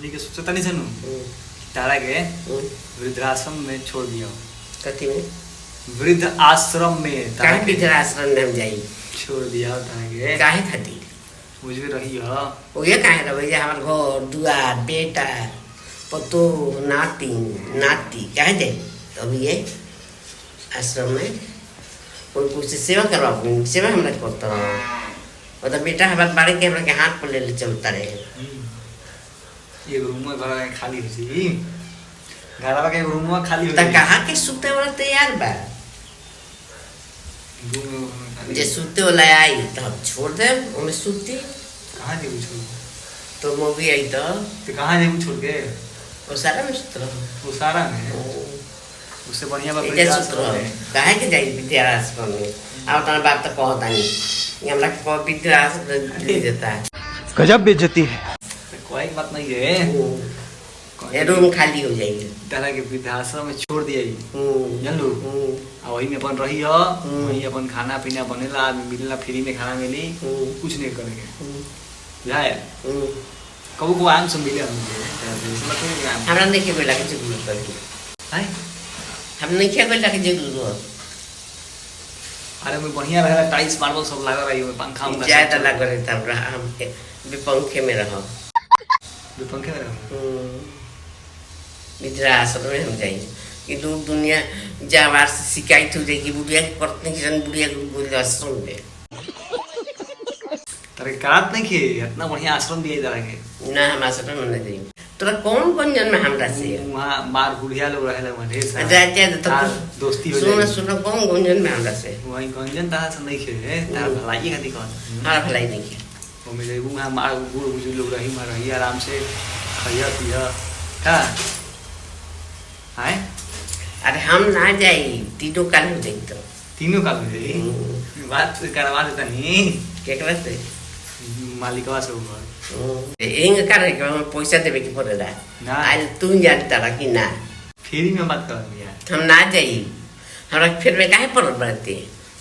हमनी के सोचता नहीं सनू तारा के वृद्धाश्रम में छोड़ दिया। कथी में? वृद्ध आश्रम में काहे वृद्ध आश्रम में हम जाई? छोड़ दिया तारा के काहे खातिर? मुझे रही है ओए काहे रहे जे हमर घर दुआर बेटा पतो नाती नाती काहे दे अभी ये आश्रम में कोई कुछ सेवा करवा सेवा हमरा करता और तो बेटा हमारे बारे के हमरा के हाथ पर ले चलता रहे। ये रूम में घर खाली हो सी घरवा के रूम में खाली हो त कहां के सुते वाला तैयार बा रूम जे सुते वाला आई त छोड़ दे ओमे सुती कहां जे छोड़ तो मूवी आई तो कहां जे छोड़ के वो सारा में सुत वो सारा में उससे बढ़िया बात काहे के जाई विद्याश्रम में अब तना बात तो कहता नहीं हमरा को विद्याश्रम ले देता है गजब बेइज्जती है कोई बात नहीं है ये रूम खाली हो जाएगी तरह के वृद्धाश्रम में छोड़ दिया जान लो और वही में अपन रही हो वही अपन खाना पीना बनेला मिलना फ्री में खाना मिली कुछ नहीं करेंगे बुझाए कबू को आम सब मिले हमरा नहीं के बेला के जरूरत पड़ी हाय हम नहीं के बेला के जरूरत अरे मैं बढ़िया रहेला टाइल्स मार्बल सब लगा रही है पंखा में ज्यादा लग रहे तब हम के पंखे में रहो पंखे में रहो विद्याश्रम में हम जाएंगे कि दूर दुनिया जावार से शिकायत हो जाएगी बुढ़िया के करते कि जन बुढ़िया को बोल आश्रम में तेरे काट नहीं के इतना बढ़िया आश्रम दिए इधर के ना हम आश्रम में नहीं देंगे तोरा कौन कौन जन्म हमरा से वहां मार बुढ़िया लोग रहेला वहां ढेर सारा जाते तो दोस्ती हो जाए सुनो कौन कौन जन्म हमरा से वही गंजन ता से नहीं खे तार भलाई खाती कौन हां भलाई नहीं है वो मेरे वहां मार बूढ़ बुजुर्ग लोग रही मार रही आराम से खाया पिया का हाय अरे हम ना जाई तीनों काल में देख तो तीनों काल में जाई बात करवा देता नहीं केकरा से मालिकवा से ऊपर एंग कर के हम पैसा देबे के पड़ेला ना आज तू जानता रहा कि ना फ्री में बात कर दिया हम ना जाई हमरा फिर में काहे पड़ल बाटे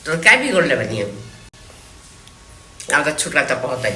तो का भी गोल ले बनी हम अब तो छुटका तो बहुत है।